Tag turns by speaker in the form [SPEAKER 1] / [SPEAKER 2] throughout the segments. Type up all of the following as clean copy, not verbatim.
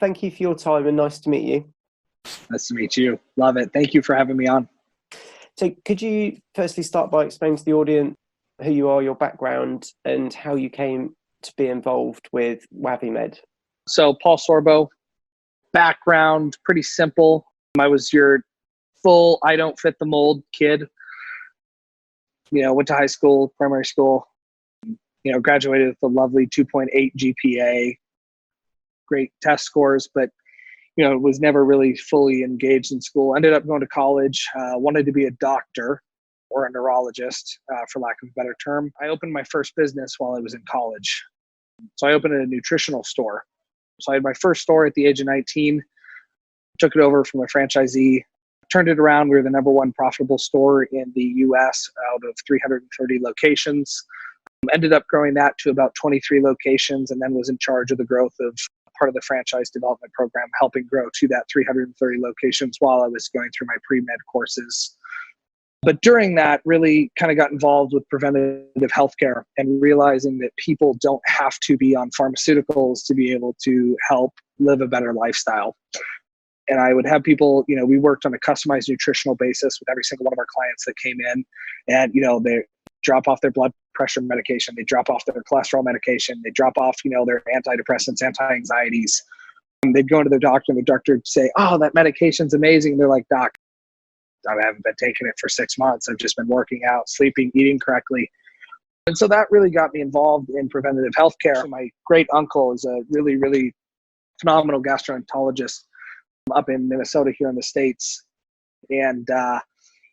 [SPEAKER 1] thank you for your time and nice to meet you.
[SPEAKER 2] Nice to meet you. Love it. Thank you for having me on.
[SPEAKER 1] So could you firstly start by explaining to the audience who you are, your background, and how you came to be involved with WAViMED?
[SPEAKER 2] So Paul Sorbo, background, pretty simple. I was your full, I don't fit the mold kid. Went to high school, primary school, graduated with a lovely 2.8 GPA, great test scores, but was never really fully engaged in school. Ended up going to college, wanted to be a doctor or a neurologist, for lack of a better term. I opened my first business while I was in college. So I opened a nutritional store. So I had my first store at the age of 19, took it over from a franchisee, turned it around. We were the number one profitable store in the US out of 330 locations. Ended up growing that to about 23 locations, and then was in charge of the growth of part of the franchise development program, helping grow to that 330 locations while I was going through my pre-med courses. But during that, really kind of got involved with preventative healthcare and realizing that people don't have to be on pharmaceuticals to be able to help live a better lifestyle. And I would have people, we worked on a customized nutritional basis with every single one of our clients that came in, and, they drop off their blood pressure medication, they drop off their cholesterol medication, they drop off, their antidepressants, anti-anxieties. They'd go into their doctor and the doctor would say, "Oh, that medication's amazing." They're like, "Doc, I haven't been taking it for 6 months. I've just been working out, sleeping, eating correctly." And so that really got me involved in preventative healthcare. So my great uncle is a really, really phenomenal gastroenterologist up in Minnesota here in the States. And,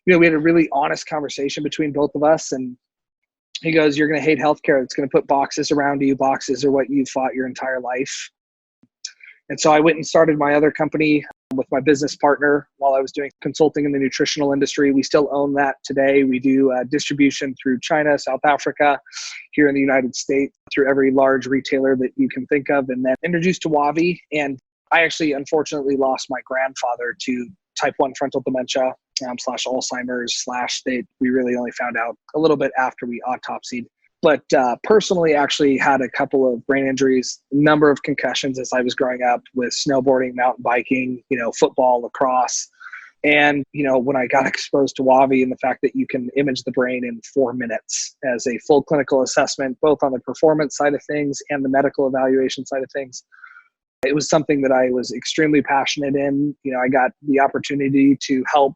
[SPEAKER 2] we had a really honest conversation between both of us. And he goes, "You're going to hate healthcare. It's going to put boxes around you. Boxes are what you fought your entire life." And so I went and started my other company with my business partner while I was doing consulting in the nutritional industry. We still own that today. We do distribution through China, South Africa, here in the United States, through every large retailer that you can think of, and then introduced to WAVi. And I actually, unfortunately, lost my grandfather to type 1 frontal dementia / Alzheimer's / we really only found out a little bit after we autopsied. But personally, actually had a couple of brain injuries, a number of concussions as I was growing up with snowboarding, mountain biking, football, lacrosse. And, when I got exposed to WAVi and the fact that you can image the brain in 4 minutes as a full clinical assessment, both on the performance side of things and the medical evaluation side of things, it was something that I was extremely passionate in. I got the opportunity to help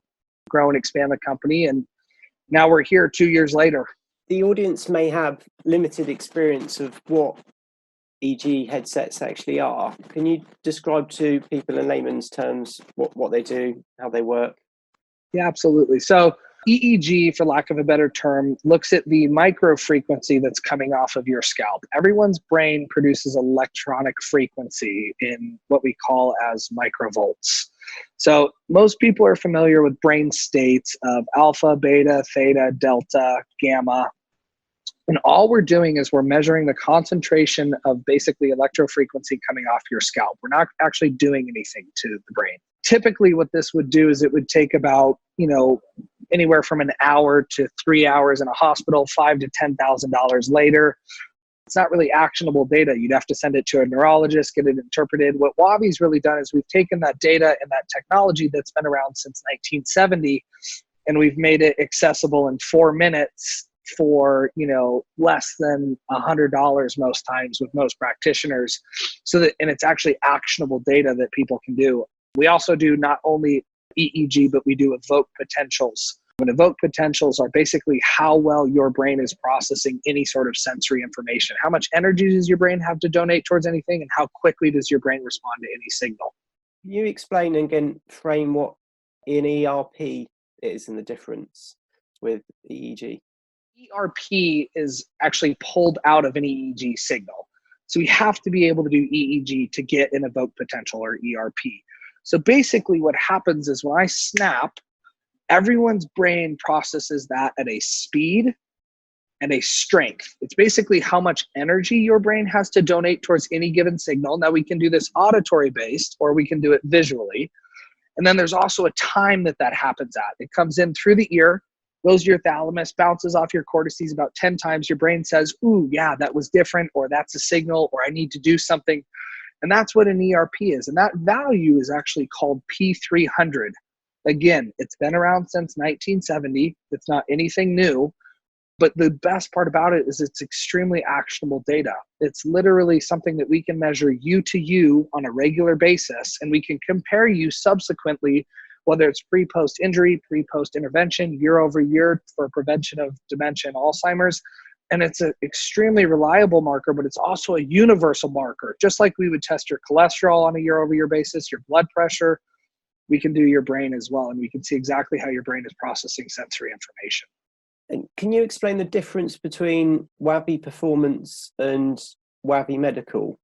[SPEAKER 2] grow and expand the company. And now we're here 2 years later.
[SPEAKER 1] The audience may have limited experience of what EEG headsets actually are. Can you describe to people in layman's terms what they do, how they work?
[SPEAKER 2] Yeah, absolutely. So EEG, for lack of a better term, looks at the micro frequency that's coming off of your scalp. Everyone's brain produces electronic frequency in what we call as microvolts. So most people are familiar with brain states of alpha, beta, theta, delta, gamma. And all we're doing is we're measuring the concentration of basically electrofrequency coming off your scalp. We're not actually doing anything to the brain. Typically what this would do is it would take about, anywhere from an hour to 3 hours in a hospital, $5,000 to $10,000 later. It's not really actionable data. You'd have to send it to a neurologist, get it interpreted. What WAVi's really done is we've taken that data and that technology that's been around since 1970, and we've made it accessible in 4 minutes for, less than $100 most times with most practitioners. And it's actually actionable data that people can do. We also do not only EEG, but we do evoked potentials. And evoked potentials are basically how well your brain is processing any sort of sensory information. How much energy does your brain have to donate towards anything, and how quickly does your brain respond to any signal?
[SPEAKER 1] Can you explain and again frame what an ERP is and the difference with EEG?
[SPEAKER 2] ERP is actually pulled out of an EEG signal. So we have to be able to do EEG to get an evoked potential, or ERP. So basically what happens is when I snap, everyone's brain processes that at a speed and a strength. It's basically how much energy your brain has to donate towards any given signal. Now we can do this auditory based, or we can do it visually. And then there's also a time that happens at. It comes in through the ear, goes to your thalamus, bounces off your cortices about 10 times. Your brain says, "Ooh, yeah, that was different," or "That's a signal," or "I need to do something." And that's what an ERP is. And that value is actually called P300. Again, it's been around since 1970. It's not anything new. But the best part about it is it's extremely actionable data. It's literally something that we can measure you to you on a regular basis, and we can compare you subsequently, whether it's pre-post injury, pre-post intervention, year over year for prevention of dementia and Alzheimer's. And it's an extremely reliable marker, but it's also a universal marker. Just like we would test your cholesterol on a year over year basis, your blood pressure, we can do your brain as well. And we can see exactly how your brain is processing sensory information.
[SPEAKER 1] And can you explain the difference between WAVi Performance and Wavi Medical?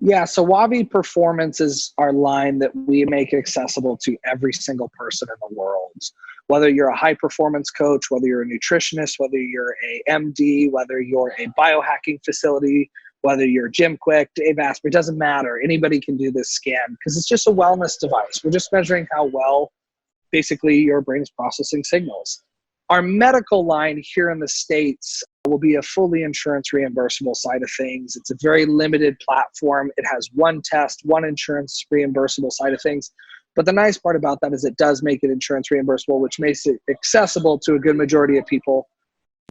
[SPEAKER 2] Yeah, so WAVi Performance is our line that we make accessible to every single person in the world. Whether you're a high performance coach, whether you're a nutritionist, whether you're a MD, whether you're a biohacking facility, whether you're Jim Quick, Dave Asprey, it doesn't matter. Anybody can do this scan because it's just a wellness device. We're just measuring how well basically your brain is processing signals. Our medical line here in the States will be a fully insurance reimbursable side of things. It's a very limited platform. It has one test, one insurance reimbursable side of things. But the nice part about that is it does make it insurance reimbursable, which makes it accessible to a good majority of people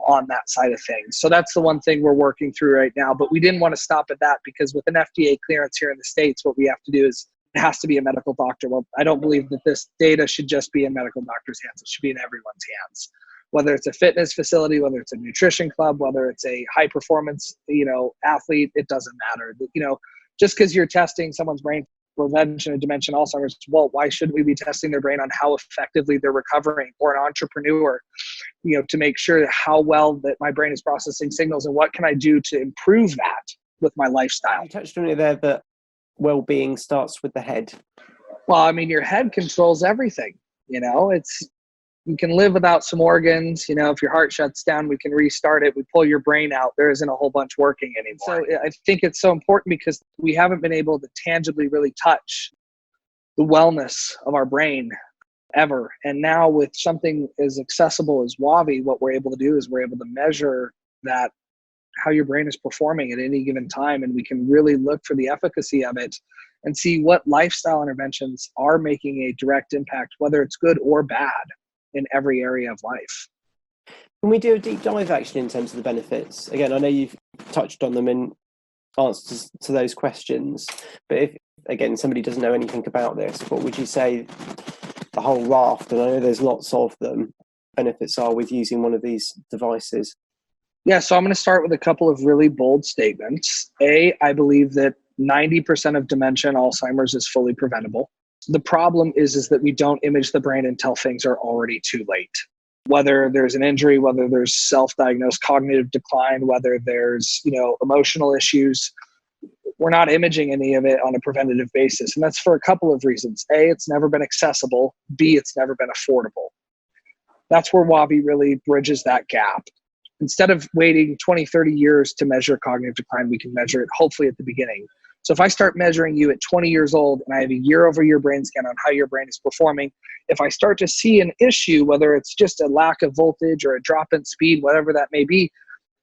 [SPEAKER 2] on that side of things. So that's the one thing we're working through right now. But we didn't want to stop at that because with an FDA clearance here in the States, what we have to do is it has to be a medical doctor. Well, I don't believe that this data should just be in medical doctors' hands. It should be in everyone's hands. Whether it's a fitness facility, whether it's a nutrition club, whether it's a high performance, athlete, it doesn't matter. Just because you're testing someone's brain for prevention of dementia and Alzheimer's, well, why shouldn't we be testing their brain on how effectively they're recovering, or an entrepreneur, to make sure how well that my brain is processing signals and what can I do to improve that with my lifestyle?
[SPEAKER 1] You touched on it there, that well-being starts with the head.
[SPEAKER 2] Well, I mean, your head controls everything. You can live without some organs. If your heart shuts down, we can restart it. We pull your brain out. There isn't a whole bunch working anymore. So I think it's so important because we haven't been able to tangibly really touch the wellness of our brain ever. And now with something as accessible as WAVi, what we're able to do is we're able to measure that, how your brain is performing at any given time. And we can really look for the efficacy of it and see what lifestyle interventions are making a direct impact, whether it's good or bad, in every area of life.
[SPEAKER 1] Can we do a deep dive actually in terms of the benefits? Again, I know you've touched on them in answers to those questions, but if, again, somebody doesn't know anything about this, what would you say the whole raft, and I know there's lots of them, benefits are with using one of these devices?
[SPEAKER 2] Yeah, so I'm going to start with a couple of really bold statements. I believe that 90% of dementia and Alzheimer's is fully preventable. The problem is that we don't image the brain until things are already too late. Whether there's an injury, whether there's self-diagnosed cognitive decline, whether there's, emotional issues, we're not imaging any of it on a preventative basis. And that's for a couple of reasons. A, it's never been accessible. B, it's never been affordable. That's where WAVi really bridges that gap. Instead of waiting 20, 30 years to measure cognitive decline, we can measure it hopefully at the beginning. So if I start measuring you at 20 years old and I have a year-over-year brain scan on how your brain is performing, if I start to see an issue, whether it's just a lack of voltage or a drop in speed, whatever that may be,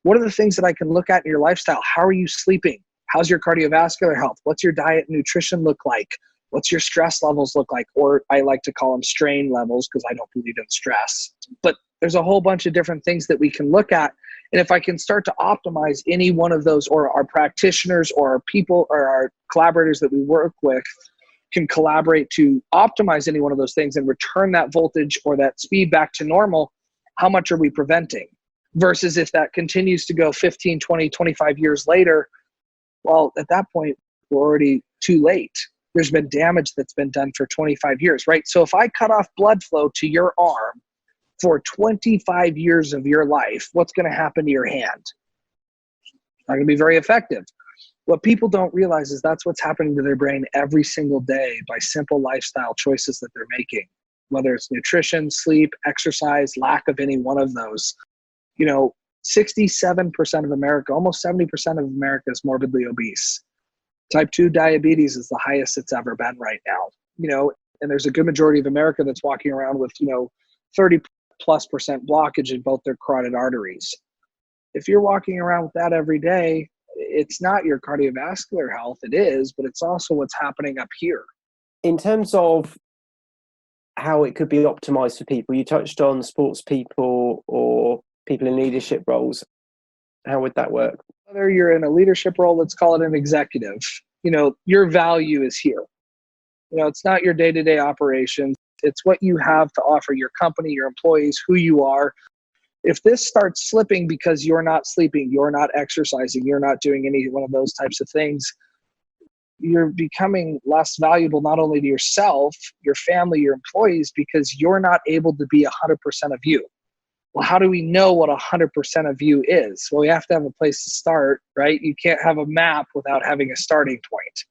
[SPEAKER 2] what are the things that I can look at in your lifestyle? How are you sleeping? How's your cardiovascular health? What's your diet and nutrition look like? What's your stress levels look like? Or I like to call them strain levels because I don't believe in stress. But there's a whole bunch of different things that we can look at. And if I can start to optimize any one of those, or our practitioners or our people or our collaborators that we work with can collaborate to optimize any one of those things and return that voltage or that speed back to normal, how much are we preventing? Versus if that continues to go 15, 20, 25 years later, well, at that point, we're already too late. There's been damage that's been done for 25 years, right? So if I cut off blood flow to your arm for 25 years of your life, what's going to happen to your hand? Not going to be very effective. What people don't realize is that's what's happening to their brain every single day by simple lifestyle choices that they're making, whether it's nutrition, sleep, exercise, lack of any one of those. 67% of America, almost 70% of America is morbidly obese. Type 2 diabetes is the highest it's ever been right now. And there's a good majority of America that's walking around with, 30+% blockage in both their carotid arteries. If you're walking around with that every day, It's not your cardiovascular health, it is, but it's also what's happening up here.
[SPEAKER 1] In terms of how it could be optimized for people, you touched on sports people or people in leadership roles. How would that work?
[SPEAKER 2] Whether you're in a leadership role, let's call it an executive, your value is here. It's not your day-to-day operations. It's what you have to offer your company, your employees, who you are. If this starts slipping because you're not sleeping, you're not exercising, you're not doing any one of those types of things, you're becoming less valuable, not only to yourself, your family, your employees, because you're not able to be 100% of you. Well, how do we know what 100% of you is? Well, we have to have a place to start, right? You can't have a map without having a starting point.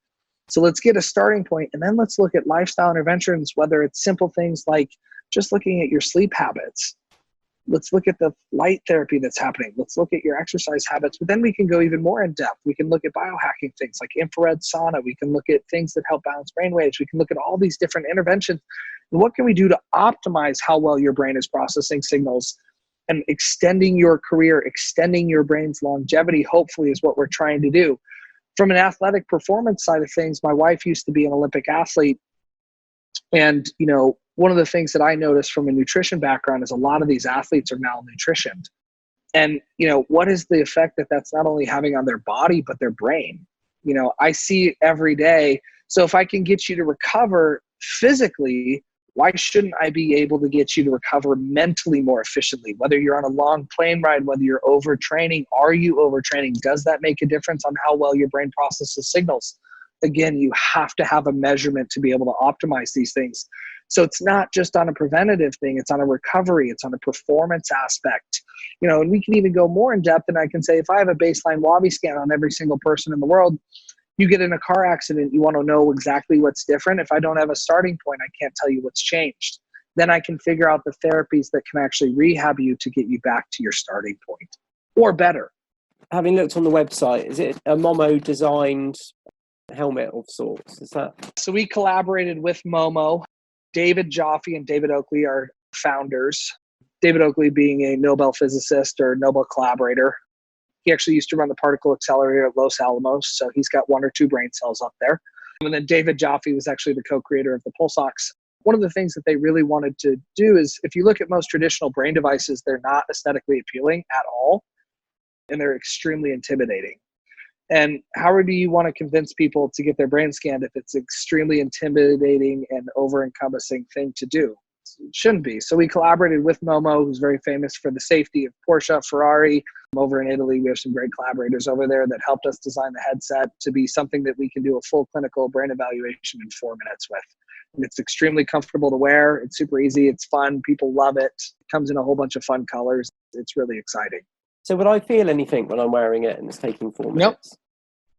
[SPEAKER 2] So let's get a starting point, and then let's look at lifestyle interventions, whether it's simple things like just looking at your sleep habits. Let's look at the light therapy that's happening. Let's look at your exercise habits, but then we can go even more in depth. We can look at biohacking things like infrared sauna. We can look at things that help balance brain waves. We can look at all these different interventions. And what can we do to optimize how well your brain is processing signals and extending your career, extending your brain's longevity, hopefully, is what we're trying to do. From an athletic performance side of things, my wife used to be an Olympic athlete. And, one of the things that I noticed from a nutrition background is a lot of these athletes are malnutritioned. And, what is the effect that that's not only having on their body, but their brain? I see it every day. So if I can get you to recover physically, why shouldn't I be able to get you to recover mentally more efficiently? Whether you're on a long plane ride, whether you're overtraining, are you overtraining? Does that make a difference on how well your brain processes signals? Again, you have to have a measurement to be able to optimize these things. So it's not just on a preventative thing, it's on a recovery, it's on a performance aspect. And we can even go more in depth, and I can say if I have a baseline WAVi scan on every single person in the world, you get in a car accident, you want to know exactly what's different. If I don't have a starting point, I can't tell you what's changed. Then I can figure out the therapies that can actually rehab you to get you back to your starting point or better.
[SPEAKER 1] Having looked on the website, is it a Momo designed helmet of sorts? Is that?
[SPEAKER 2] So we collaborated with Momo. David Joffe and David Oakley are founders. David Oakley being a Nobel physicist or Nobel collaborator. He actually used to run the particle accelerator at Los Alamos, so he's got 1 or 2 brain cells up there. And then David Joffe was actually the co-creator of the pulse ox. One of the things that they really wanted to do is, if you look at most traditional brain devices, they're not aesthetically appealing at all, and they're extremely intimidating. And how do you want to convince people to get their brain scanned if it's extremely intimidating and over-encompassing thing to do? It shouldn't be. So we collaborated with Momo, who's very famous for the safety of Porsche, Ferrari. Over in Italy, we have some great collaborators over there that helped us design the headset to be something that we can do a full clinical brain evaluation in 4 minutes with. And it's extremely comfortable to wear. It's super easy. It's fun. People love it. It comes in a whole bunch of fun colors. It's really exciting.
[SPEAKER 1] So would I feel anything when I'm wearing it and it's taking 4 minutes?
[SPEAKER 2] Nope.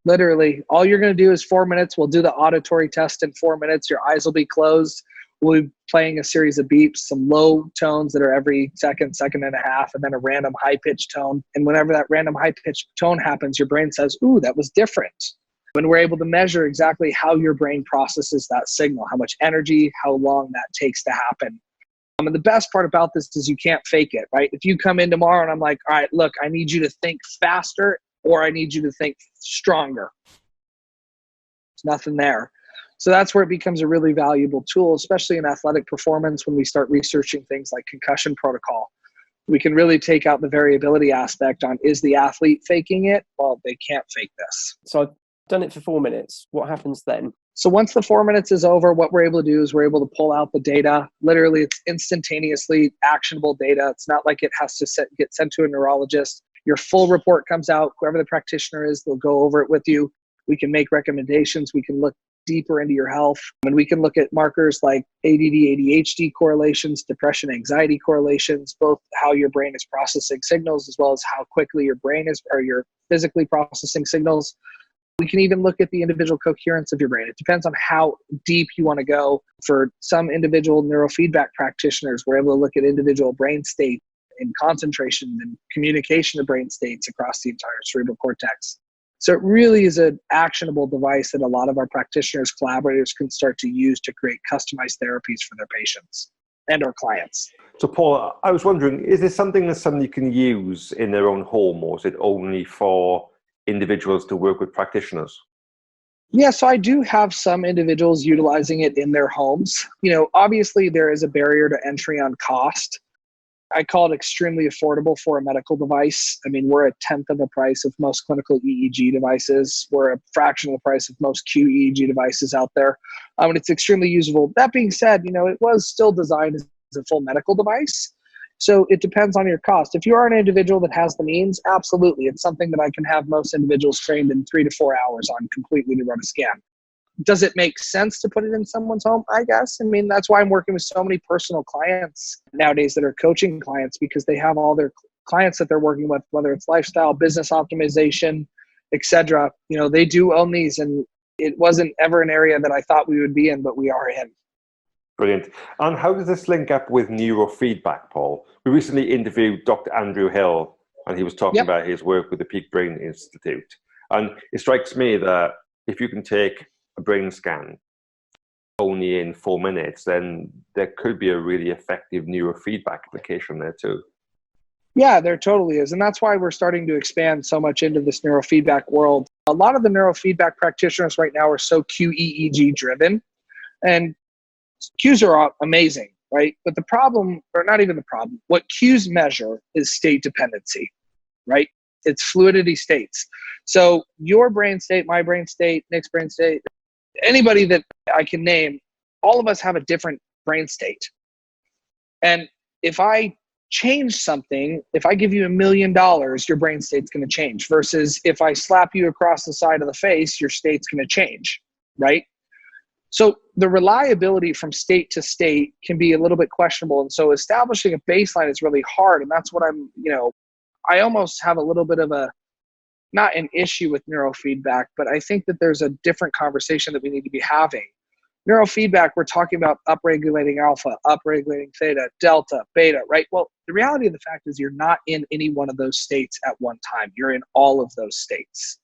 [SPEAKER 2] Literally, all you're going to do is 4 minutes. We'll do the auditory test in 4 minutes. Your eyes will be closed. We'll be playing a series of beeps, some low tones that are every second, second and a half, and then a random high-pitched tone. And whenever that random high-pitched tone happens, your brain says, ooh, that was different. And we're able to measure exactly how your brain processes that signal, how much energy, how long that takes to happen. And the best part about this is you can't fake it, right? If you come in tomorrow and I'm like, all right, look, I need you to think faster, or I need you to think stronger. There's nothing there. So that's where it becomes a really valuable tool, especially in athletic performance when we start researching things like concussion protocol. We can really take out the variability aspect on, is the athlete faking it? Well, they can't fake this.
[SPEAKER 1] So I've done it for 4 minutes. What happens then?
[SPEAKER 2] So once the 4 minutes is over, what we're able to do is we're able to pull out the data. Literally, it's instantaneously actionable data. It's not like it has to get sent to a neurologist. Your full report comes out. Whoever the practitioner is, they'll go over it with you. We can make recommendations. We can look deeper into your health. And we can look at markers like ADD, ADHD correlations, depression, anxiety correlations, both how your brain is processing signals as well as how quickly your brain is, or you're physically processing signals. We can even look at the individual coherence of your brain. It depends on how deep you want to go. For some individual neurofeedback practitioners, we're able to look at individual brain state and concentration and communication of brain states across the entire cerebral cortex. So it really is an actionable device that a lot of our practitioners, collaborators can start to use to create customized therapies for their patients and our clients.
[SPEAKER 3] So Paul, I was wondering, is this something that somebody can use in their own home, or is it only for individuals to work with practitioners?
[SPEAKER 2] Yeah, so I do have some individuals utilizing it in their homes. Obviously there is a barrier to entry on cost. I call it extremely affordable for a medical device. I mean, we're a tenth of the price of most clinical EEG devices. We're a fraction of the price of most QEEG devices out there. And it's extremely usable. That being said, it was still designed as a full medical device. So it depends on your cost. If you are an individual that has the means, absolutely. It's something that I can have most individuals trained in 3 to 4 hours on completely to run a scan. Does it make sense to put it in someone's home? I guess. I mean, that's why I'm working with so many personal clients nowadays that are coaching clients, because they have all their clients that they're working with, whether it's lifestyle, business optimization, etc. They do own these, and it wasn't ever an area that I thought we would be in, but we are in.
[SPEAKER 3] Brilliant. And how does this link up with neurofeedback, Paul? We recently interviewed Dr. Andrew Hill, and he was talking about his work with the Peak Brain Institute. And it strikes me that if you can take a brain scan only in 4 minutes, then there could be a really effective neurofeedback application there too.
[SPEAKER 2] Yeah, there totally is. And that's why we're starting to expand so much into this neurofeedback world. A lot of the neurofeedback practitioners right now are so QEEG driven, and cues are amazing, right? But the problem, or not even the problem, what cues measure is state dependency, right? It's fluidity states. So your brain state, my brain state, Nick's brain state, anybody that I can name, all of us have a different brain state. And if I change something, if I give you $1 million, your brain state's going to change, versus if I slap you across the side of the face, your state's going to change, right? So the reliability from state to state can be a little bit questionable. And so establishing a baseline is really hard. And that's what I almost have a little bit of not an issue with neurofeedback, but I think that there's a different conversation that we need to be having. Neurofeedback, we're talking about upregulating alpha, upregulating theta, delta, beta, right? Well, the reality of the fact is you're not in any one of those states at one time. You're in all of those states.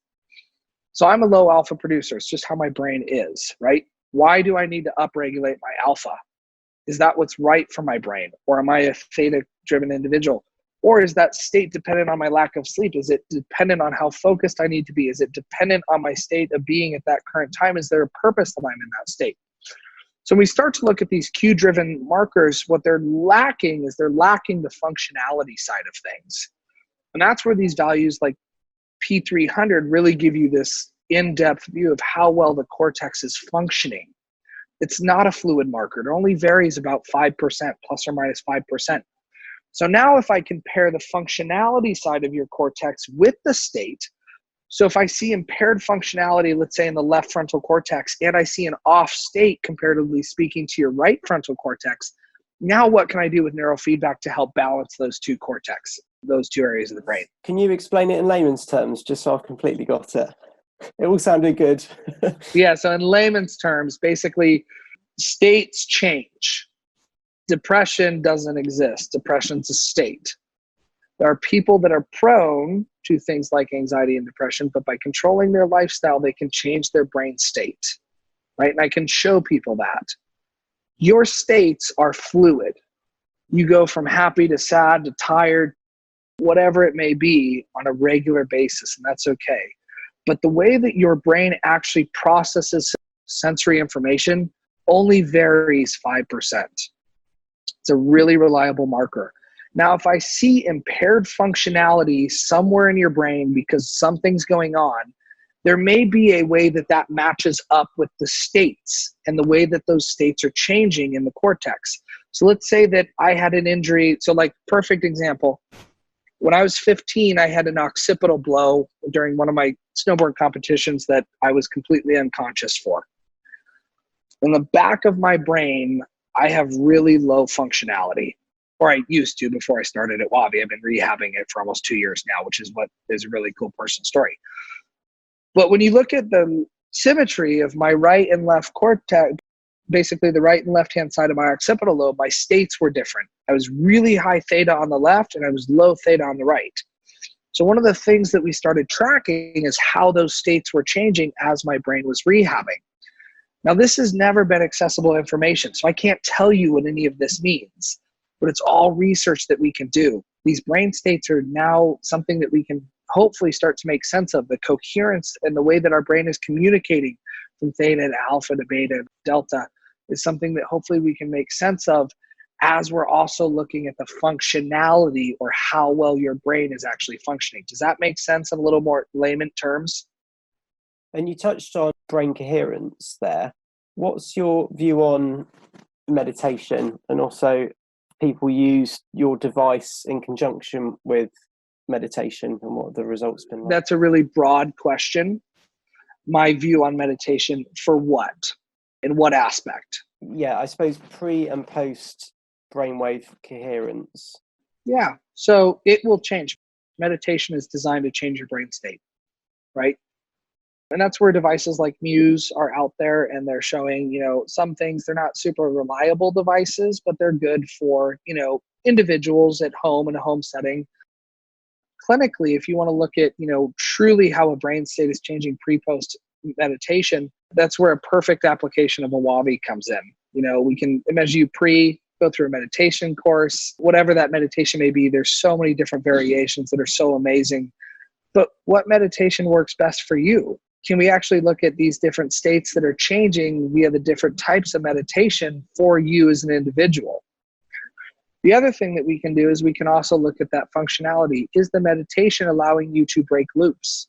[SPEAKER 2] So I'm a low alpha producer. It's just how my brain is, right? Why do I need to upregulate my alpha? Is that what's right for my brain? Or am I a theta-driven individual? Or is that state dependent on my lack of sleep? Is it dependent on how focused I need to be? Is it dependent on my state of being at that current time? Is there a purpose that I'm in that state? So when we start to look at these cue-driven markers, what they're lacking is they're lacking the functionality side of things. And that's where these values like P300 really give you this in-depth view of how well the cortex is functioning. It's not a fluid marker. It only varies about 5%, plus or minus 5%. So now if I compare the functionality side of your cortex with the state, so if I see impaired functionality, let's say in the left frontal cortex, and I see an off state comparatively speaking to your right frontal cortex, now what can I do with neurofeedback to help balance those two areas of the brain?
[SPEAKER 1] Can you explain it in layman's terms, just so I've completely got it? It all sounded good.
[SPEAKER 2] Yeah, so in layman's terms, basically, states change. Depression doesn't exist. Depression's a state. There are people that are prone to things like anxiety and depression, but by controlling their lifestyle, they can change their brain state, right? And I can show people that. Your states are fluid. You go from happy to sad to tired, whatever it may be, on a regular basis, and that's okay. But the way that your brain actually processes sensory information only varies 5%. It's a really reliable marker. Now, if I see impaired functionality somewhere in your brain because something's going on, there may be a way that that matches up with the states and the way that those states are changing in the cortex. So let's say that I had an injury. So like, perfect example. When I was 15, I had an occipital blow during one of my snowboard competitions that I was completely unconscious for. In the back of my brain, I have really low functionality, or I used to before I started at WAVi. I've been rehabbing it for almost 2 years now, which is what is a really cool person story. But when you look at the symmetry of my right and left cortex, basically the right and left-hand side of my occipital lobe, my states were different. I was really high theta on the left and I was low theta on the right. So one of the things that we started tracking is how those states were changing as my brain was rehabbing. Now, this has never been accessible information, so I can't tell you what any of this means, but it's all research that we can do. These brain states are now something that we can hopefully start to make sense of. The coherence and the way that our brain is communicating from theta to alpha to beta to delta is something that hopefully we can make sense of as we're also looking at the functionality or how well your brain is actually functioning. Does that make sense in a little more layman terms?
[SPEAKER 1] And you touched on brain coherence there. What's your view on meditation, and also people use your device in conjunction with meditation, and what have the results been like?
[SPEAKER 2] That's a really broad question. My view on meditation for what? In what aspect?
[SPEAKER 1] Yeah, I suppose pre and post brainwave coherence.
[SPEAKER 2] Yeah, so it will change. Meditation is designed to change your brain state, right? And that's where devices like Muse are out there, and they're showing, some things. They're not super reliable devices, but they're good for, individuals at home in a home setting. Clinically, if you want to look at, truly how a brain state is changing pre-post meditation, that's where a perfect application of a WAVi comes in. We can measure you go through a meditation course, whatever that meditation may be. There's so many different variations that are so amazing. But what meditation works best for you? Can we actually look at these different states that are changing via the different types of meditation for you as an individual? The other thing that we can do is we can also look at that functionality. Is the meditation allowing you to break loops?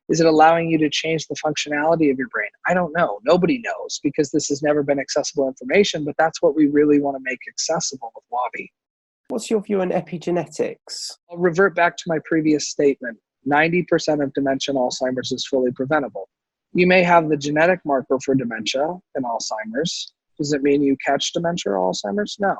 [SPEAKER 2] Is it allowing you to change the functionality of your brain? I don't know. Nobody knows, because this has never been accessible information, but that's what we really want to make accessible with WAVi.
[SPEAKER 1] What's your view on epigenetics?
[SPEAKER 2] I'll revert back to my previous statement. 90% of dementia and Alzheimer's is fully preventable. You may have the genetic marker for dementia and Alzheimer's. Does it mean you catch dementia or Alzheimer's? No.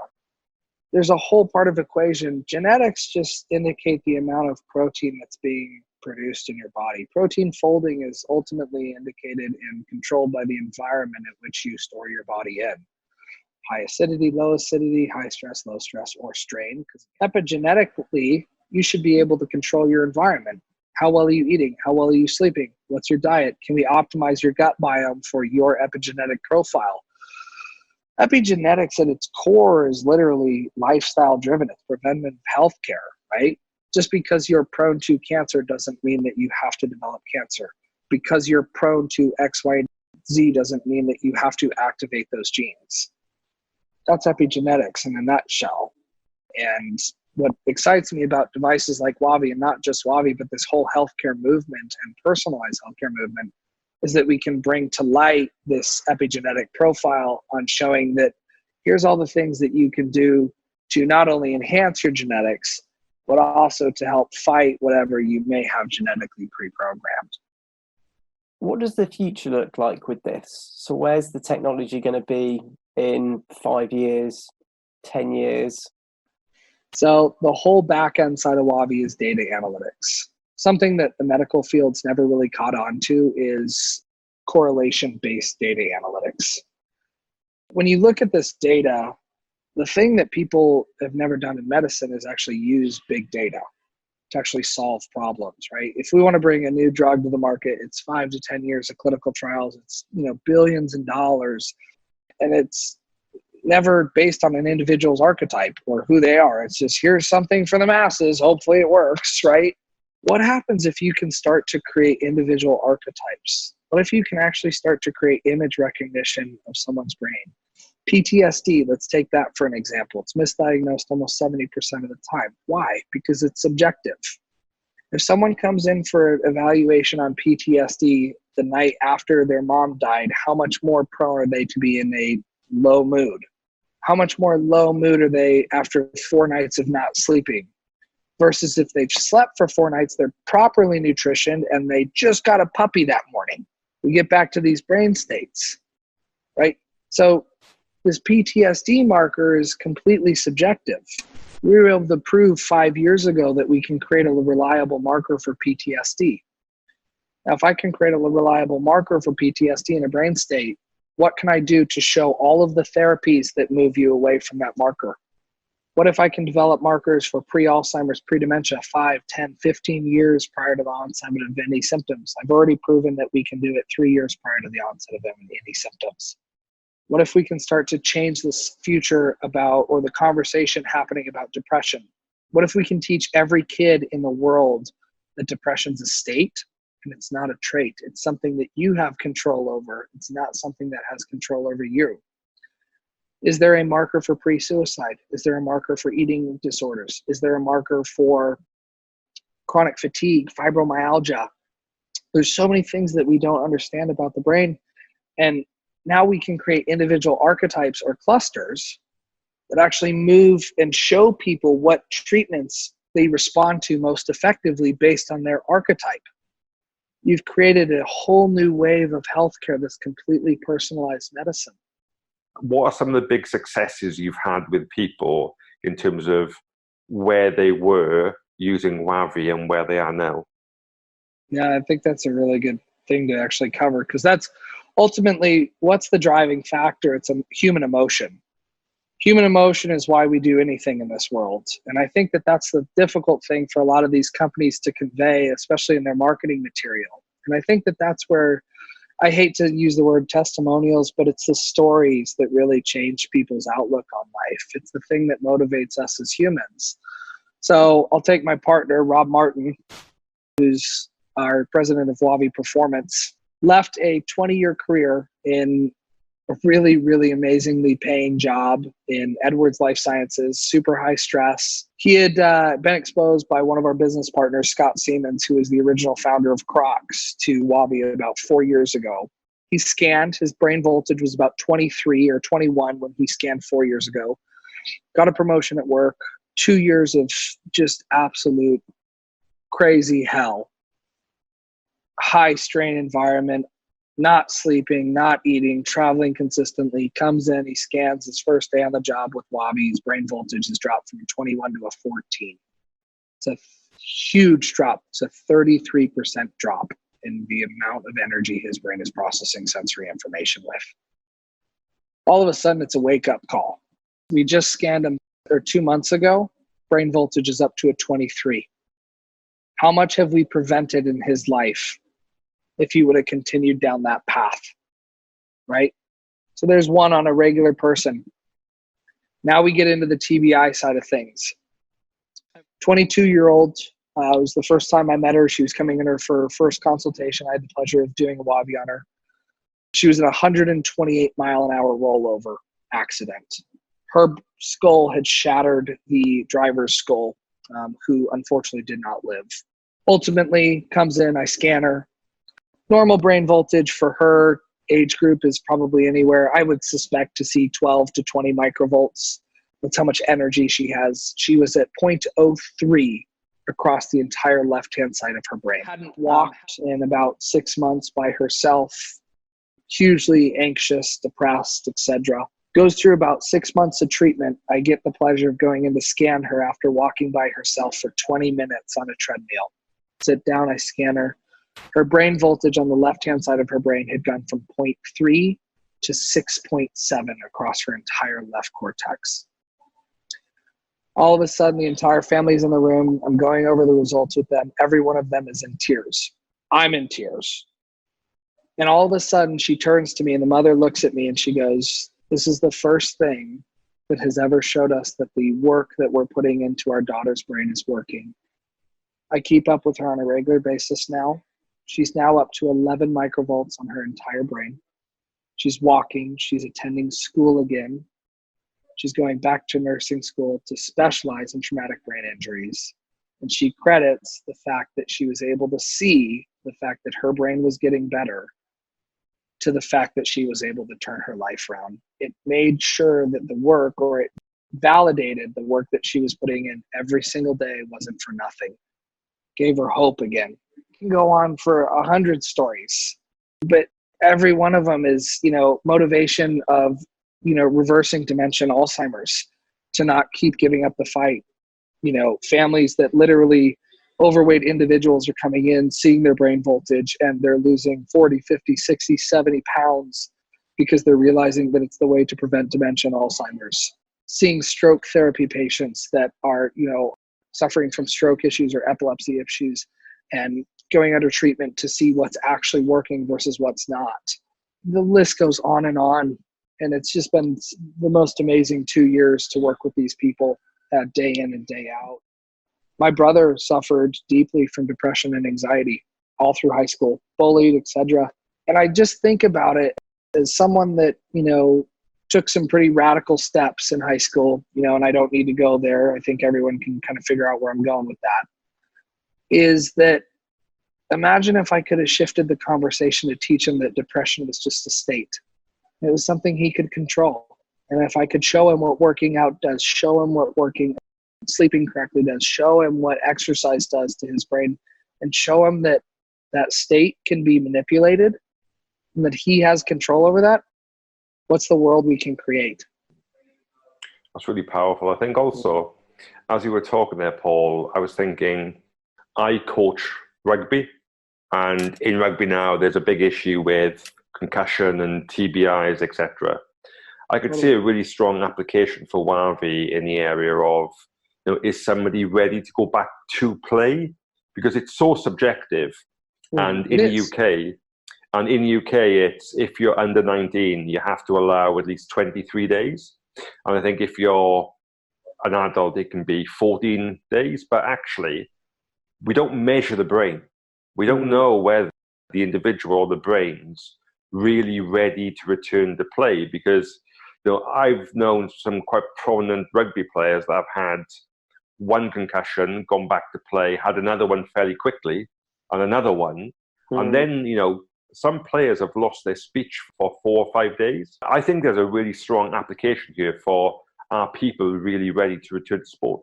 [SPEAKER 2] There's a whole part of equation. Genetics just indicate the amount of protein that's being produced in your body. Protein folding is ultimately indicated and controlled by the environment at which you store your body in. High acidity, low acidity, high stress, low stress, or strain. Because epigenetically, you should be able to control your environment. How well are you eating? How well are you sleeping? What's your diet? Can we optimize your gut biome for your epigenetic profile? Epigenetics at its core is literally lifestyle driven. It's preventative healthcare, right? Just because you're prone to cancer doesn't mean that you have to develop cancer. Because you're prone to X, Y, Z doesn't mean that you have to activate those genes. That's epigenetics in a nutshell. And what excites me about devices like WAVi, and not just WAVi, but this whole healthcare movement and personalized healthcare movement, is that we can bring to light this epigenetic profile on showing that here's all the things that you can do to not only enhance your genetics, but also to help fight whatever you may have genetically pre-programmed.
[SPEAKER 1] What does the future look like with this? So where's the technology going to be in 5 years, 10 years?
[SPEAKER 2] So the whole back end side of WAVi is data analytics. Something that the medical field's never really caught on to is correlation-based data analytics. When you look at this data, the thing that people have never done in medicine is actually use big data to actually solve problems, right? If we want to bring a new drug to the market, it's 5 to 10 years of clinical trials. It's, billions of dollars, and it's never based on an individual's archetype or who they are. It's just, here's something for the masses. Hopefully it works, right? What happens if you can start to create individual archetypes? What if you can actually start to create image recognition of someone's brain? PTSD, let's take that for an example. It's misdiagnosed almost 70% of the time. Why? Because it's subjective. If someone comes in for evaluation on PTSD the night after their mom died, how much more prone are they to be in a low mood? How much more low mood are they after 4 nights of not sleeping? Versus if they've slept for 4 nights, they're properly nutritioned, and they just got a puppy that morning. We get back to these brain states, right? So this PTSD marker is completely subjective. We were able to prove 5 years ago that we can create a reliable marker for PTSD. Now, if I can create a reliable marker for PTSD in a brain state, what can I do to show all of the therapies that move you away from that marker? What if I can develop markers for pre-Alzheimer's, pre-dementia, 5, 10, 15 years prior to the onset of any symptoms? I've already proven that we can do it 3 years prior to the onset of any symptoms. What if we can start to change this future about, or the conversation happening about depression? What if we can teach every kid in the world that depression's a state and it's not a trait. It's something that you have control over. It's not something that has control over you. Is there a marker for pre-suicide? Is there a marker for eating disorders? Is there a marker for chronic fatigue, fibromyalgia? There's so many things that we don't understand about the brain. And now we can create individual archetypes or clusters that actually move and show people what treatments they respond to most effectively based on their archetype. You've created a whole new wave of healthcare that's completely personalized medicine.
[SPEAKER 3] What are some of the big successes you've had with people in terms of where they were using WAVi and where they are now?
[SPEAKER 2] Yeah, I think that's a really good thing to actually cover, because that's ultimately what's the driving factor. It's a human emotion. Human emotion is why we do anything in this world. And I think that that's the difficult thing for a lot of these companies to convey, especially in their marketing material. And I think that that's where, I hate to use the word testimonials, but it's the stories that really change people's outlook on life. It's the thing that motivates us as humans. So I'll take my partner, Rob Martin, who's our president of Wavi Performance, left a 20-year career in a really, really amazingly paying job in Edwards Life Sciences, super high stress. He had been exposed by one of our business partners, Scott Siemens, who was the original founder of Crocs, to Wavi about 4 years ago. He scanned, his brain voltage was about 23 or 21 when he scanned 4 years ago. Got a promotion at work, 2 years of just absolute crazy hell. High strain environment, not sleeping, not eating, traveling consistently, comes in, he scans his first day on the job with Wavi. His brain voltage has dropped from 21 to a 14. It's a huge drop. It's a 33% drop in the amount of energy his brain is processing sensory information with. All of a sudden, it's a wake-up call. We just scanned him 2 months ago. Brain voltage is up to a 23. How much have we prevented in his life if he would have continued down that path, right? So there's one on a regular person. Now we get into the TBI side of things. 22-year-old, it was the first time I met her. She was coming in her for her first consultation. I had the pleasure of doing a WAVi on her. She was in a 128-mile-an-hour rollover accident. Her skull had shattered the driver's skull, who unfortunately did not live. Ultimately, comes in, I scan her. Normal brain voltage for her age group is probably anywhere, I would suspect, to see 12 to 20 microvolts. That's how much energy she has. She was at 0.03 across the entire left-hand side of her brain. Hadn't walked in about 6 months by herself, hugely anxious, depressed, etc. Goes through about 6 months of treatment. I get the pleasure of going in to scan her after walking by herself for 20 minutes on a treadmill. Sit down, I scan her. Her brain voltage on the left-hand side of her brain had gone from 0.3 to 6.7 across her entire left cortex. All of a sudden, the entire family's in the room. I'm going over the results with them. Every one of them is in tears. I'm in tears. And all of a sudden, she turns to me, and the mother looks at me, and she goes, "This is the first thing that has ever showed us that the work that we're putting into our daughter's brain is working." I keep up with her on a regular basis now. She's now up to 11 microvolts on her entire brain. She's walking. She's attending school again. She's going back to nursing school to specialize in traumatic brain injuries. And she credits the fact that she was able to see the fact that her brain was getting better to the fact that she was able to turn her life around. It made sure that the work, or it validated the work that she was putting in every single day, wasn't for nothing. Gave her hope again. Can go on for 100 stories, but every one of them is, motivation of, reversing dementia, Alzheimer's, to not keep giving up the fight. Families that literally overweight individuals are coming in, seeing their brain voltage, and they're losing 40, 50, 60, 70 pounds because they're realizing that it's the way to prevent dementia and Alzheimer's. Seeing stroke therapy patients that are, suffering from stroke issues or epilepsy issues, and going under treatment to see what's actually working versus what's not. The list goes on. And it's just been the most amazing 2 years to work with these people day in and day out. My brother suffered deeply from depression and anxiety all through high school, bullied, etc. And I just think about it as someone that, took some pretty radical steps in high school, and I don't need to go there. I think everyone can kind of figure out where I'm going with that. Is that, imagine if I could have shifted the conversation to teach him that depression was just a state. It was something he could control. And if I could show him what working out does, show him what sleeping correctly does, show him what exercise does to his brain, and show him that that state can be manipulated and that he has control over that, what's the world we can create?
[SPEAKER 3] That's really powerful. I think also, as you were talking there, Paul, I was thinking, I coach rugby, and in rugby now, there's a big issue with concussion and TBIs, etc. I could see a really strong application for WAVi in the area of, is somebody ready to go back to play? Because it's so subjective. And in the UK, it's if you're under 19, you have to allow at least 23 days. And I think if you're an adult, it can be 14 days. But actually, we don't measure the brain. We don't know whether the individual or the brain's really ready to return to play, because I've known some quite prominent rugby players that have had one concussion, gone back to play, had another one fairly quickly, and another one. And then, some players have lost their speech for 4 or 5 days. I think there's a really strong application here for, are people really ready to return to sport?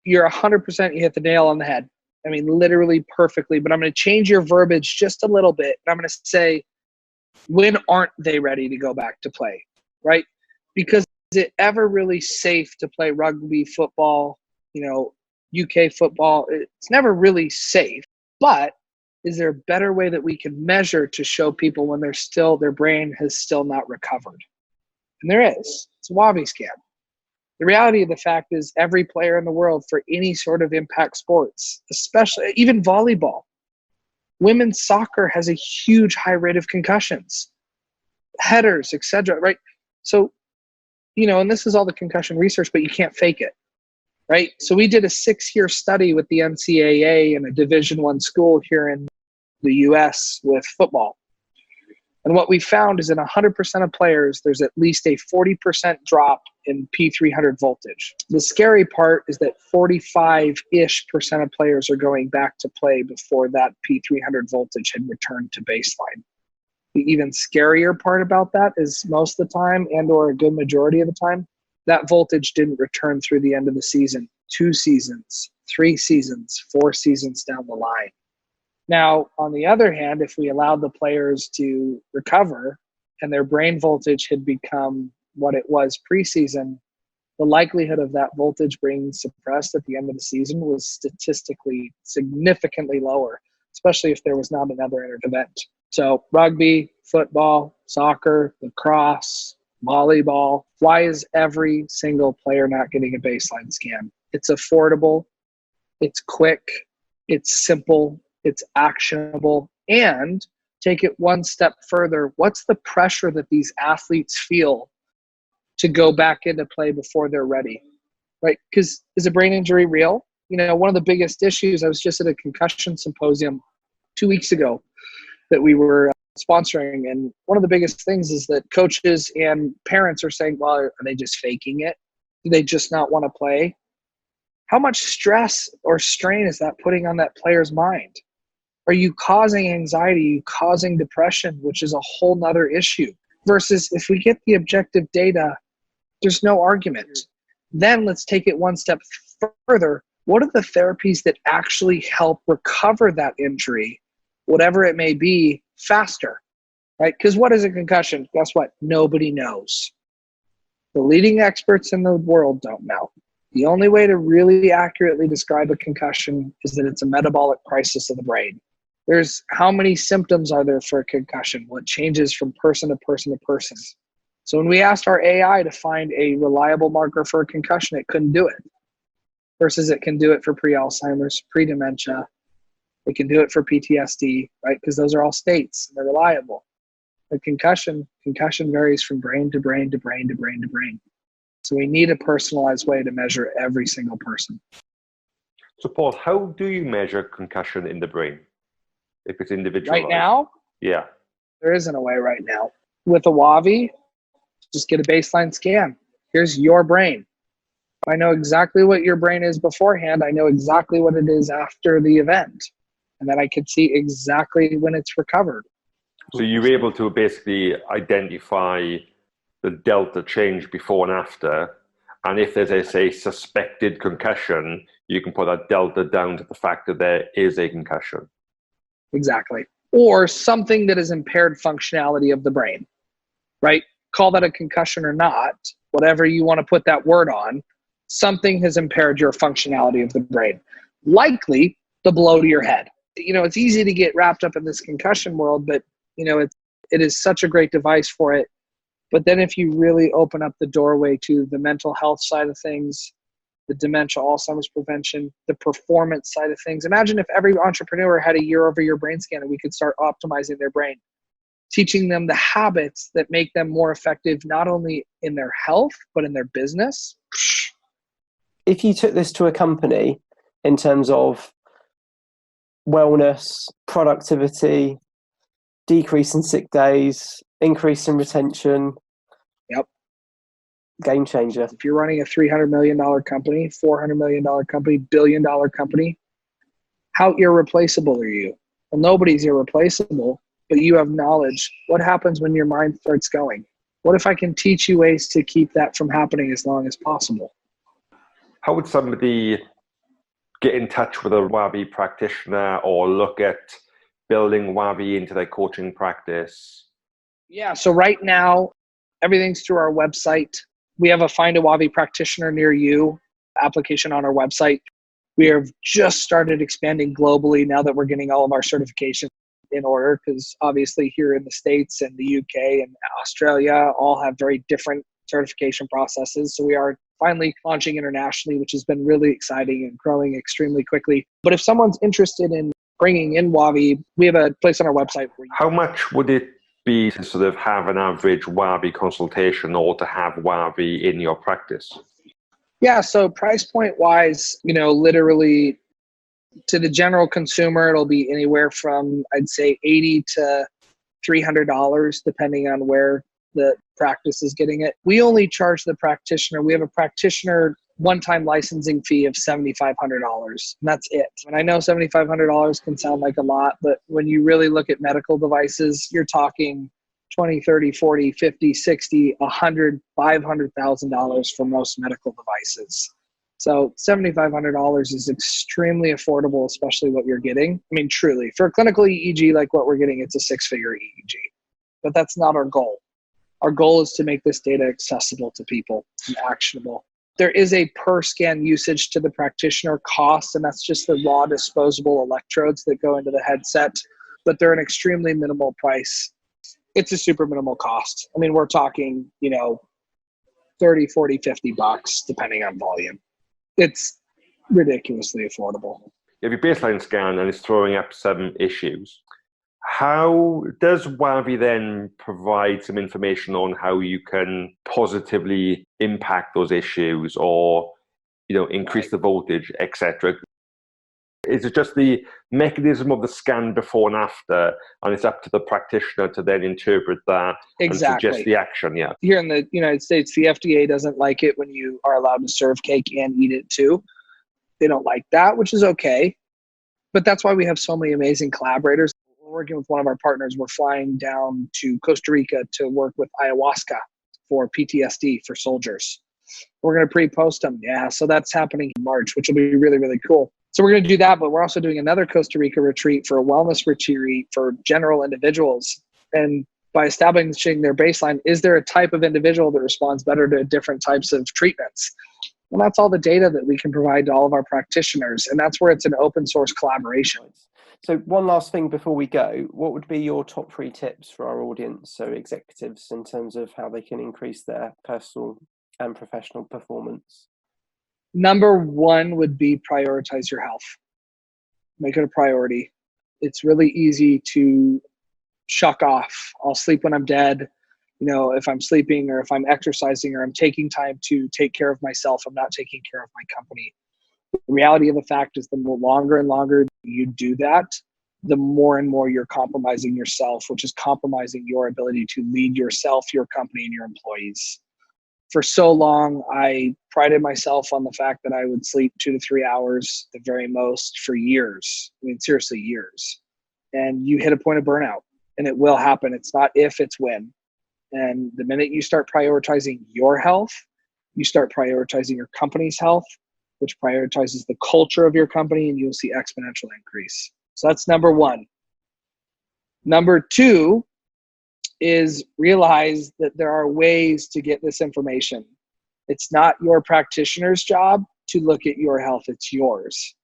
[SPEAKER 2] You're 100%, you hit the nail on the head. I mean, literally perfectly, but I'm going to change your verbiage just a little bit. I'm going to say, when aren't they ready to go back to play, right? Because is it ever really safe to play rugby, football, UK football? It's never really safe, but is there a better way that we can measure to show people when their brain has still not recovered? And there is. It's a WAVi scan. The reality of the fact is every player in the world for any sort of impact sports, especially even volleyball, women's soccer has a huge high rate of concussions, headers, etc. Right? So, and this is all the concussion research, but you can't fake it, right? So we did a 6-year study with the NCAA in a Division I school here in the US with football. And what we found is in 100% of players, there's at least a 40% drop in P300 voltage. The scary part is that 45-ish% of players are going back to play before that P300 voltage had returned to baseline. The even scarier part about that is most of the time, and or a good majority of the time, that voltage didn't return through the end of the season. 2 seasons, 3 seasons, 4 seasons down the line. Now, on the other hand, if we allowed the players to recover and their brain voltage had become what it was preseason, the likelihood of that voltage being suppressed at the end of the season was statistically significantly lower, especially if there was not another event. So rugby, football, soccer, lacrosse, volleyball, why is every single player not getting a baseline scan? It's affordable, it's quick, it's simple, it's actionable, and take it one step further. What's the pressure that these athletes feel to go back into play before they're ready, right? Because is a brain injury real? One of the biggest issues, I was just at a concussion symposium 2 weeks ago that we were sponsoring, and one of the biggest things is that coaches and parents are saying, well, are they just faking it? Do they just not want to play? How much stress or strain is that putting on that player's mind? Are you causing anxiety? Are you causing depression, which is a whole nother issue? Versus if we get the objective data, there's no argument. Then let's take it one step further. What are the therapies that actually help recover that injury, whatever it may be, faster, right? Because what is a concussion? Guess what? Nobody knows. The leading experts in the world don't know. The only way to really accurately describe a concussion is that it's a metabolic crisis of the brain. There's how many symptoms are there for a concussion? What changes from person to person to person? So when we asked our AI to find a reliable marker for a concussion, it couldn't do it. Versus it can do it for pre-Alzheimer's, pre-dementia. It can do it for PTSD, right? Because those are all states and they're reliable. But concussion varies from brain to brain to brain to brain to brain. So we need a personalized way to measure every single person.
[SPEAKER 3] So, Paul, how do you measure concussion in the brain if it's individualized?
[SPEAKER 2] Right now,
[SPEAKER 3] Yeah.
[SPEAKER 2] there isn't a way right now. With a WAVi, just get a baseline scan. Here's your brain. I know exactly what your brain is beforehand. I know exactly what it is after the event. And then I can see exactly when it's recovered.
[SPEAKER 3] So you're able to basically identify the delta change before and after. And if there's a suspected concussion, you can put that delta down to the fact that there is a concussion.
[SPEAKER 2] Exactly. Or something that has impaired functionality of the brain, right? Call that a concussion or not, whatever you want to put that word on, something has impaired your functionality of the brain. Likely the blow to your head. You know, it's easy to get wrapped up in this concussion world, but you know, it is such a great device for it. But then if you really open up the doorway to the mental health side of things, the dementia, Alzheimer's prevention, the performance side of things. Imagine if every entrepreneur had a year-over-year brain scan and we could start optimizing their brain, teaching them the habits that make them more effective, not only in their health, but in their business.
[SPEAKER 1] If you took this to a company in terms of wellness, productivity, decrease in sick days, increase in retention.
[SPEAKER 2] Yep.
[SPEAKER 1] Game changer.
[SPEAKER 2] If you're running a $300 million company, $400 million company, billion-dollar company, how irreplaceable are you? Well, nobody's irreplaceable, but you have knowledge. What happens when your mind starts going? What if I can teach you ways to keep that from happening as long as possible?
[SPEAKER 3] How would somebody get in touch with a WAVi practitioner or look at building WAVi into their coaching practice?
[SPEAKER 2] Yeah, so right now, everything's through our website. We have a Find a WAVi Practitioner Near You application on our website. We have just started expanding globally now that we're getting all of our certifications in order, because obviously here in the States and the UK and Australia all have very different certification processes. So we are finally launching internationally, which has been really exciting and growing extremely quickly. But if someone's interested in bringing in WAVi, we have a place on our website.
[SPEAKER 3] How much would it be to sort of have an average WAVi consultation or to have WAVi in your practice?
[SPEAKER 2] Yeah, so price point wise, you know, literally to the general consumer, it'll be anywhere from, I'd say, $80 to $300, depending on where the practice is getting it. We only charge the practitioner. We have a practitioner one-time licensing fee of $7,500, and that's it. And I know $7,500 can sound like a lot, but when you really look at medical devices, you're talking 20, 30, 40, 50, 60, 100, $500,000 for most medical devices. So $7,500 is extremely affordable, especially what you're getting. I mean, truly, for a clinical EEG like what we're getting, it's a six-figure EEG. But that's not our goal. Our goal is to make this data accessible to people and actionable. There is a per scan usage to the practitioner cost, and that's just the raw disposable electrodes that go into the headset, but they're an extremely minimal price. It's a super minimal cost. I mean, we're talking, you know, 30, 40, 50 bucks, depending on volume. It's ridiculously affordable.
[SPEAKER 3] You have your baseline scan and it's throwing up some issues. How does WAVi then provide some information on how you can positively impact those issues or, you know, increase the voltage, etc.? Is it just the mechanism of the scan before and after, and it's up to the practitioner to then interpret that and suggest the action? Yeah.
[SPEAKER 2] Here in the United States, the FDA doesn't like it when you are allowed to serve cake and eat it too. They don't like that, which is okay. But that's why we have so many amazing collaborators. We're working with one of our partners. We're flying down to Costa Rica to work with ayahuasca for PTSD for soldiers. We're going to pre-post them. Yeah, so that's happening in March, which will be really, really cool. So we're going to do that, but we're also doing another Costa Rica retreat for a wellness retreat for general individuals. And by establishing their baseline, is there a type of individual that responds better to different types of treatments? And that's all the data that we can provide to all of our practitioners. And that's where it's an open source collaboration.
[SPEAKER 1] So one last thing before we go, what would be your top 3 tips for our audience, so executives, in terms of how they can increase their personal and professional performance?
[SPEAKER 2] Number 1 would be prioritize your health. Make it a priority. It's really easy to shuck off. I'll sleep when I'm dead. You know, if I'm sleeping or if I'm exercising or I'm taking time to take care of myself, I'm not taking care of my company. The reality of the fact is the longer and longer you do that, the more and more you're compromising yourself, which is compromising your ability to lead yourself, your company, and your employees. For so long, I prided myself on the fact that I would sleep 2 to 3 hours, the very most, for years. I mean, seriously, years. And you hit a point of burnout, and it will happen. It's not if, it's when. And the minute you start prioritizing your health, you start prioritizing your company's health, which prioritizes the culture of your company, and you'll see exponential increase. So that's number one. Number two is realize that there are ways to get this information. It's not your practitioner's job to look at your health, it's yours.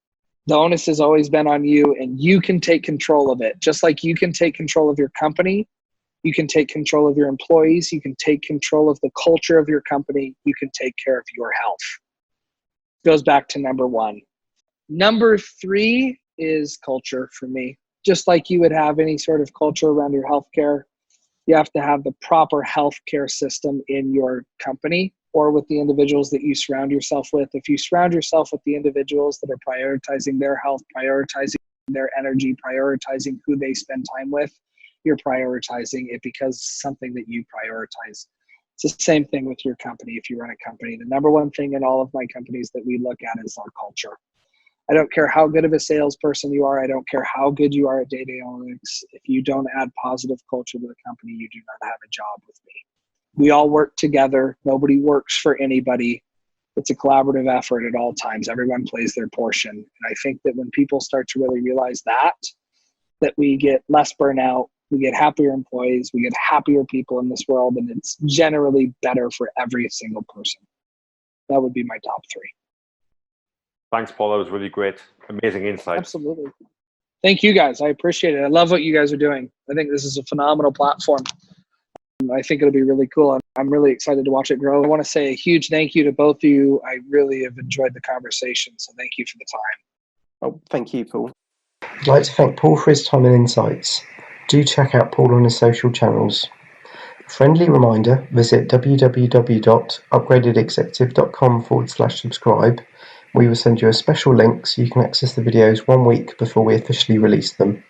[SPEAKER 2] The onus has always been on you, and you can take control of it. Just like you can take control of your company, you can take control of your employees, you can take control of the culture of your company, you can take care of your health. Goes back to number one. Number three is culture for me. Just like you would have any sort of culture around your healthcare, you have to have the proper healthcare system in your company or with the individuals that you surround yourself with. If you surround yourself with the individuals that are prioritizing their health, prioritizing their energy, prioritizing who they spend time with, you're prioritizing it because it's something that you prioritize. It's the same thing with your company. If you run a company, the number one thing in all of my companies that we look at is our culture. I don't care how good of a salesperson you are. I don't care how good you are at data analytics. If you don't add positive culture to the company, you do not have a job with me. We all work together. Nobody works for anybody. It's a collaborative effort at all times. Everyone plays their portion. And I think that when people start to really realize that we get less burnout, we get happier employees, we get happier people in this world, and it's generally better for every single person. That would be my top three.
[SPEAKER 3] Thanks, Paul. That was really great. Amazing insight.
[SPEAKER 2] Absolutely. Thank you, guys. I appreciate it. I love what you guys are doing. I think this is a phenomenal platform. I think it'll be really cool. I'm really excited to watch it grow. I want to say a huge thank you to both of you. I really have enjoyed the conversation, so thank you for the time.
[SPEAKER 1] Oh, thank you, Paul.
[SPEAKER 4] I'd like to thank Paul for his time and insights. Do check out Paul on his social channels. A friendly reminder, visit www.upgradedexecutive.com/subscribe. We will send you a special link so you can access the videos 1 week before we officially release them.